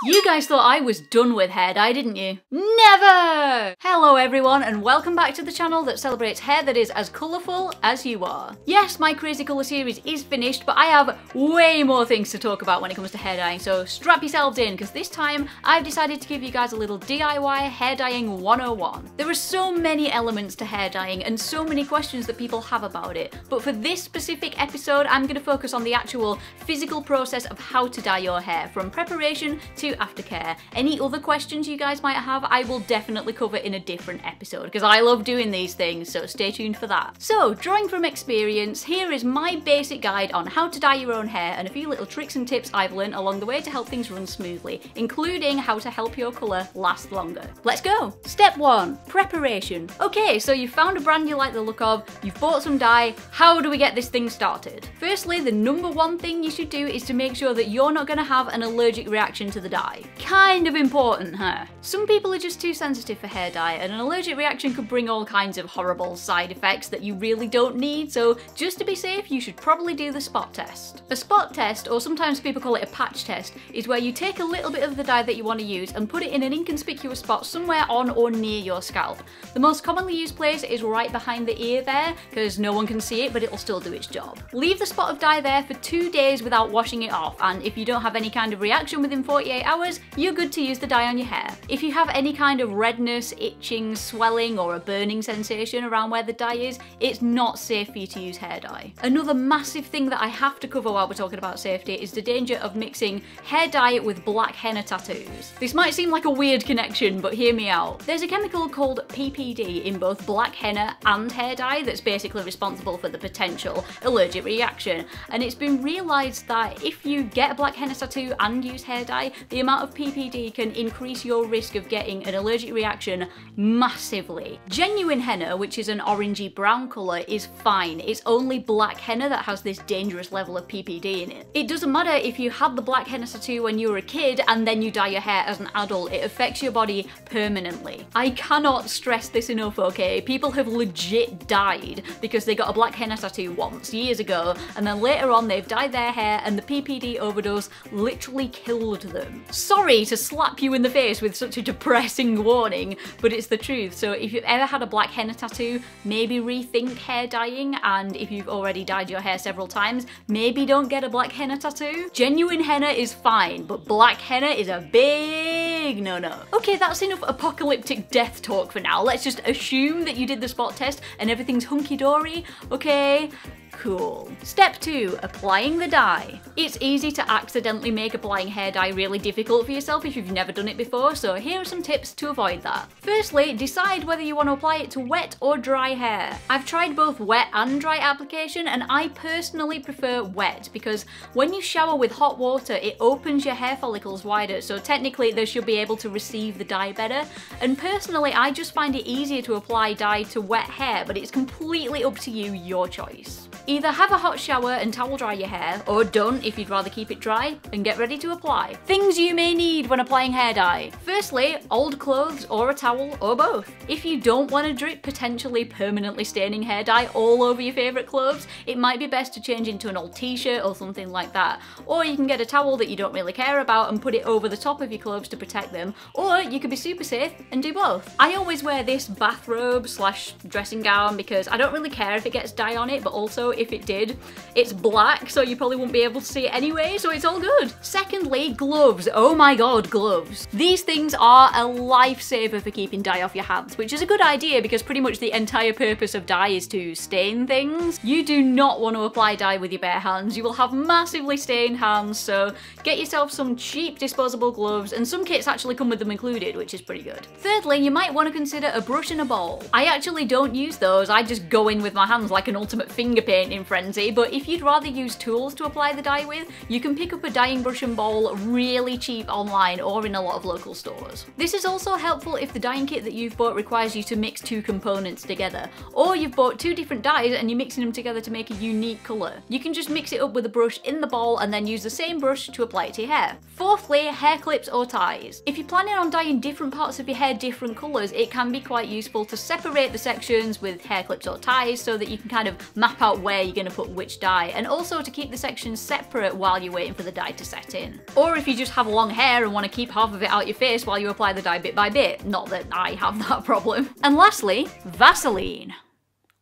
You guys thought I was done with hair dye, didn't you? Never! Hello everyone and welcome back to the channel that celebrates hair that is as colourful as you are. Yes, my Crazy Colour series is finished, but I have way more things to talk about when it comes to hair dyeing, so strap yourselves in because this time I've decided to give you guys a little DIY hair dyeing 101. There are so many elements to hair dyeing and so many questions that people have about it, but for this specific episode I'm going to focus on the actual physical process of how to dye your hair, from preparation to aftercare. Any other questions you guys might have, I will definitely cover in a different episode because I love doing these things, so stay tuned for that. So, drawing from experience, here is my basic guide on how to dye your own hair and a few little tricks and tips I've learned along the way to help things run smoothly, including how to help your colour last longer. Let's go! Step 1. Preparation. Okay, so you've found a brand you like the look of, you've bought some dye, how do we get this thing started? Firstly, the number one thing you should do is to make sure that you're not going to have an allergic reaction to the dye. Kind of important, huh? Some people are just too sensitive for hair dye, and an allergic reaction could bring all kinds of horrible side effects that you really don't need, so just to be safe, you should probably do the spot test. A spot test, or sometimes people call it a patch test, is where you take a little bit of the dye that you want to use and put it in an inconspicuous spot somewhere on or near your scalp. The most commonly used place is right behind the ear there, because no one can see it, but it'll still do its job. Leave the spot of dye there for 2 days without washing it off, and if you don't have any kind of reaction within 48 hours, you're good to use the dye on your hair. If you have any kind of redness, itching, swelling, or a burning sensation around where the dye is, it's not safe for you to use hair dye. Another massive thing that I have to cover while we're talking about safety is the danger of mixing hair dye with black henna tattoos. This might seem like a weird connection, but hear me out. There's a chemical called PPD in both black henna and hair dye that's basically responsible for the potential allergic reaction, and it's been realised that if you get a black henna tattoo and use hair dye, the amount of PPD can increase your risk of getting an allergic reaction massively. Genuine henna, which is an orangey brown colour, is fine. It's only black henna that has this dangerous level of PPD in it. It doesn't matter if you had the black henna tattoo when you were a kid and then you dye your hair as an adult, it affects your body permanently. I cannot stress this enough, okay? People have legit died because they got a black henna tattoo once, years ago, and then later on they've dyed their hair and the PPD overdose literally killed them. Sorry to slap you in the face with such a depressing warning, but it's the truth. So if you've ever had a black henna tattoo, maybe rethink hair dyeing, and if you've already dyed your hair several times, maybe don't get a black henna tattoo. Genuine henna is fine, but black henna is a big no-no. Okay, that's enough apocalyptic death talk for now. Let's just assume that you did the spot test and everything's hunky-dory, okay? Cool. Step 2. Applying the dye. It's easy to accidentally make applying hair dye really difficult for yourself if you've never done it before, so here are some tips to avoid that. Firstly, decide whether you want to apply it to wet or dry hair. I've tried both wet and dry application, and I personally prefer wet because when you shower with hot water, it opens your hair follicles wider, so technically they should be able to receive the dye better. And personally, I just find it easier to apply dye to wet hair, but it's completely up to you, your choice. Either have a hot shower and towel dry your hair, or don't if you'd rather keep it dry, and get ready to apply. Things you may need when applying hair dye. Firstly, old clothes or a towel, or both. If you don't want to drip potentially permanently staining hair dye all over your favourite clothes, it might be best to change into an old t-shirt or something like that. Or you can get a towel that you don't really care about and put it over the top of your clothes to protect them, or you could be super safe and do both. I always wear this bathrobe slash dressing gown because I don't really care if it gets dye on it, but also if it did, it's black, so you probably won't be able to see it anyway, so it's all good. Secondly, gloves. Oh my god, gloves. These things are a lifesaver for keeping dye off your hands, which is a good idea because pretty much the entire purpose of dye is to stain things. You do not want to apply dye with your bare hands. You will have massively stained hands, so get yourself some cheap disposable gloves, and some kits actually come with them included, which is pretty good. Thirdly, you might want to consider a brush and a bowl. I actually don't use those. I just go in with my hands like an ultimate finger painting frenzy, but if you'd rather use tools to apply the dye with, you can pick up a dyeing brush and bowl really cheap online or in a lot of local stores. This is also helpful if the dyeing kit that you've bought requires you to mix two components together, or you've bought two different dyes and you're mixing them together to make a unique colour. You can just mix it up with a brush in the bowl and then use the same brush to apply it to your hair. Fourthly, hair clips or ties. If you're planning on dyeing different parts of your hair different colours, it can be quite useful to separate the sections with hair clips or ties so that you can kind of map out where where you're going to put which dye, and also to keep the sections separate while you're waiting for the dye to set in. Or if you just have long hair and want to keep half of it out your face while you apply the dye bit by bit. Not that I have that problem. And lastly, Vaseline.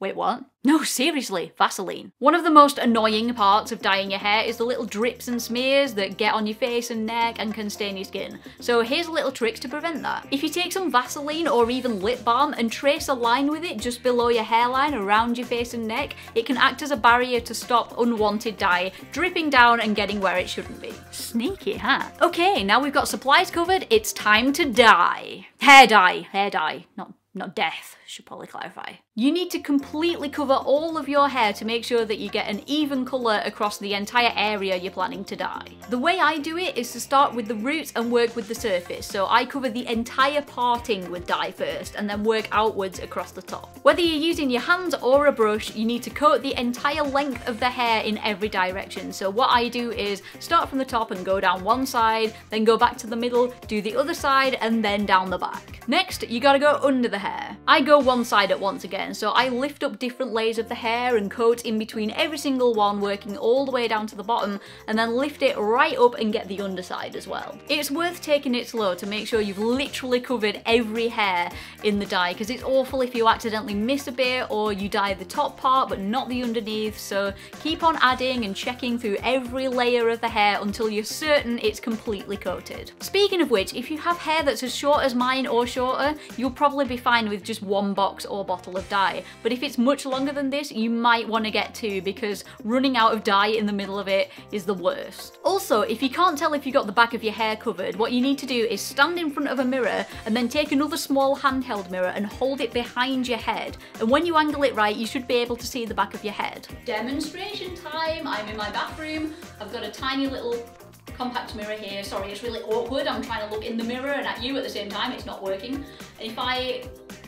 Wait, what? No, seriously, Vaseline. One of the most annoying parts of dyeing your hair is the little drips and smears that get on your face and neck and can stain your skin. So here's little tricks to prevent that. If you take some Vaseline or even lip balm and trace a line with it just below your hairline around your face and neck, it can act as a barrier to stop unwanted dye dripping down and getting where it shouldn't be. Sneaky, huh? Okay, now we've got supplies covered, it's time to dye. Hair dye, not death, should probably clarify. You need to completely cover all of your hair to make sure that you get an even colour across the entire area you're planning to dye. The way I do it is to start with the roots and work with the surface, so I cover the entire parting with dye first and then work outwards across the top. Whether you're using your hands or a brush, you need to coat the entire length of the hair in every direction. So what I do is start from the top and go down one side, then go back to the middle, do the other side, and then down the back. Next, you gotta go under the hair. I go one side at once again, so I lift up different layers of the hair and coat in between every single one, working all the way down to the bottom, and then lift it right up and get the underside as well. It's worth taking it slow to make sure you've literally covered every hair in the dye, because it's awful if you accidentally miss a bit or you dye the top part but not the underneath, so keep on adding and checking through every layer of the hair until you're certain it's completely coated. Speaking of which, if you have hair that's as short as mine or shorter, you'll probably be fine with just one box or bottle of dye. But if it's much longer than this, you might want to get two, because running out of dye in the middle of it is the worst. Also, if you can't tell if you got the back of your hair covered, what you need to do is stand in front of a mirror and then take another small handheld mirror and hold it behind your head. And when you angle it right, you should be able to see the back of your head. Demonstration time! I'm in my bathroom. I've got a tiny little compact mirror here. Sorry, it's really awkward. I'm trying to look in the mirror and at you at the same time. It's not working. And if I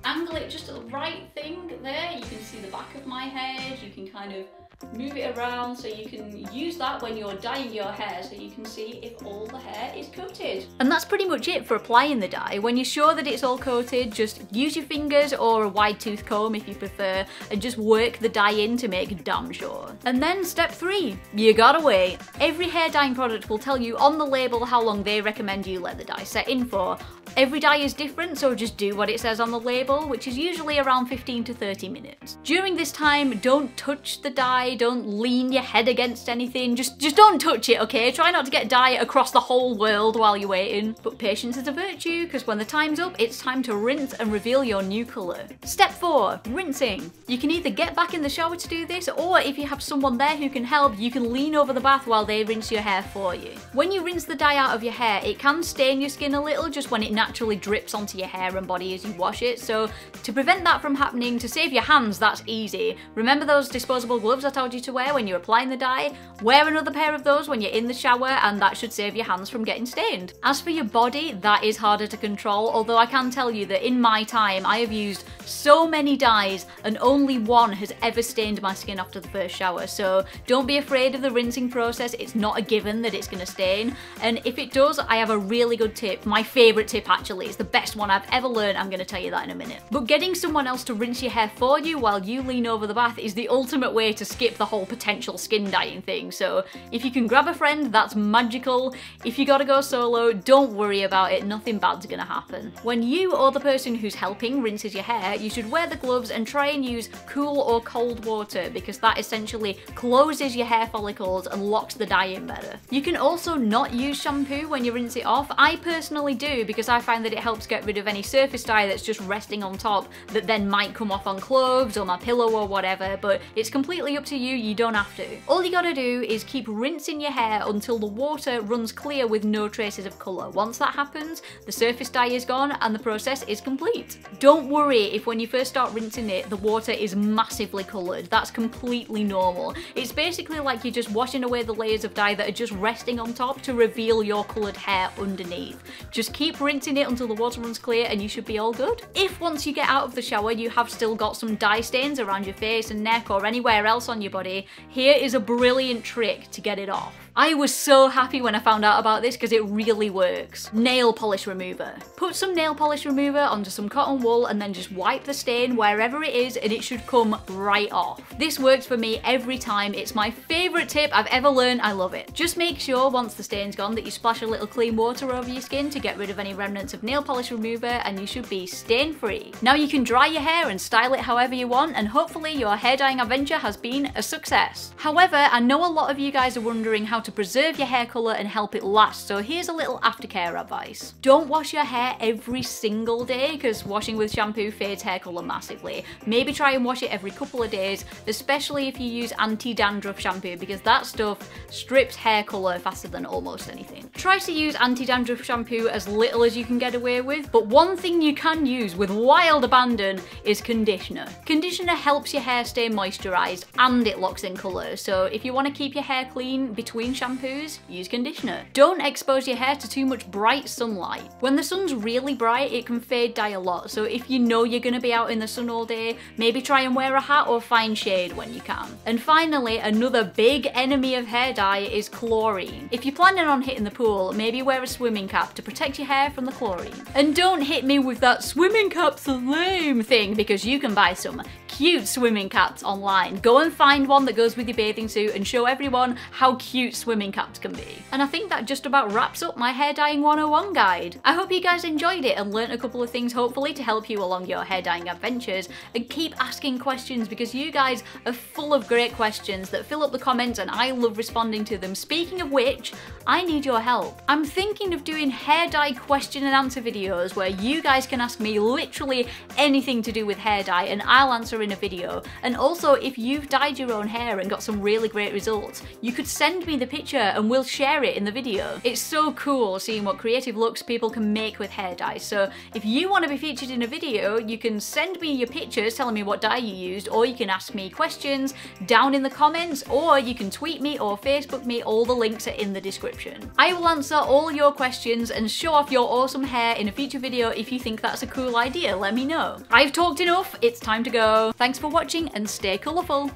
angle it just at the right thing there, you can see the back of my head. You can kind of move it around, so you can use that when you're dyeing your hair, so you can see if all the hair is coated. And that's pretty much it for applying the dye. When you're sure that it's all coated, just use your fingers or a wide tooth comb if you prefer, and just work the dye in to make damn sure. And then step 3, you gotta wait. Every hair dyeing product will tell you on the label how long they recommend you let the dye set in for. Every dye is different, so just do what it says on the label, which is usually around 15 to 30 minutes. During this time, don't touch the dye, don't lean your head against anything, just don't touch it, okay? Try not to get dye across the whole world while you're waiting. But patience is a virtue, because when the time's up, it's time to rinse and reveal your new colour. Step 4, rinsing. You can either get back in the shower to do this, or if you have someone there who can help, you can lean over the bath while they rinse your hair for you. When you rinse the dye out of your hair, it can stain your skin a little just when it naturally drips onto your hair and body as you wash it, so to prevent that from happening, to save your hands, that's easy. Remember those disposable gloves I told you to wear when you're applying the dye? Wear another pair of those when you're in the shower, and that should save your hands from getting stained. As for your body, that is harder to control, although I can tell you that in my time I have used so many dyes and only one has ever stained my skin after the first shower, so don't be afraid of the rinsing process. It's not a given that it's going to stain, and if it does, I have a really good tip. My favourite tip actually, it's the best one I've ever learned, I'm going to tell you that in a minute. But getting someone else to rinse your hair for you while you lean over the bath is the ultimate way to skip the whole potential skin dyeing thing, so if you can grab a friend, that's magical. If you gotta go solo, don't worry about it, nothing bad's gonna happen. When you or the person who's helping rinses your hair, you should wear the gloves and try and use cool or cold water, because that essentially closes your hair follicles and locks the dye in better. You can also not use shampoo when you rinse it off. I personally do, because I find that it helps get rid of any surface dye that's just resting on top that then might come off on clothes or my pillow or whatever, but it's completely up to you, you don't have to. All you gotta do is keep rinsing your hair until the water runs clear with no traces of colour. Once that happens, the surface dye is gone and the process is complete. Don't worry if when you first start rinsing it, the water is massively coloured. That's completely normal. It's basically like you're just washing away the layers of dye that are just resting on top to reveal your coloured hair underneath. Just keep rinsing it until the water runs clear and you should be all good. If once you get out of the shower you have still got some dye stains around your face and neck or anywhere else on your body, here is a brilliant trick to get it off. I was so happy when I found out about this because it really works. Nail polish remover. Put some nail polish remover onto some cotton wool and then just wipe the stain wherever it is and it should come right off. This works for me every time. It's my favourite tip I've ever learned. I love it. Just make sure once the stain's gone that you splash a little clean water over your skin to get rid of any remnants of nail polish remover and you should be stain free. Now you can dry your hair and style it however you want and hopefully your hair dyeing adventure has been a success. However, I know a lot of you guys are wondering how to preserve your hair colour and help it last, so here's a little aftercare advice. Don't wash your hair every single day because washing with shampoo fades hair colour massively. Maybe try and wash it every couple of days, especially if you use anti-dandruff shampoo because that stuff strips hair colour faster than almost anything. Try to use anti-dandruff shampoo as little as you can get away with, but one thing you can use with wild abandon is conditioner. Conditioner helps your hair stay moisturised and it locks in colour, so if you want to keep your hair clean between shampoos, use conditioner. Don't expose your hair to too much bright sunlight. When the sun's really bright, it can fade dye a lot, so if you know you're going to be out in the sun all day, maybe try and wear a hat or find shade when you can. And finally, another big enemy of hair dye is chlorine. If you're planning on hitting the pool, maybe wear a swimming cap to protect your hair from the chlorine. And don't hit me with that swimming cap's lame thing because you can buy some cute swimming caps online. Go and find one that goes with your bathing suit and show everyone how cute swimming caps can be. And I think that just about wraps up my hair dyeing 101 guide. I hope you guys enjoyed it and learnt a couple of things hopefully to help you along your hair dyeing adventures, and keep asking questions because you guys are full of great questions that fill up the comments and I love responding to them. Speaking of which, I need your help. I'm thinking of doing hair dye question and answer videos where you guys can ask me literally anything to do with hair dye and I'll answer in a video. And also, if you've dyed your own hair and got some really great results, you could send me the picture and we'll share it in the video. It's so cool seeing what creative looks people can make with hair dye. So if you want to be featured in a video, you can send me your pictures telling me what dye you used, or you can ask me questions down in the comments, or you can tweet me or Facebook me. All the links are in the description. I will answer all your questions and show off your awesome hair in a future video. If you think that's a cool idea, let me know. I've talked enough, it's time to go. Thanks for watching and stay colourful.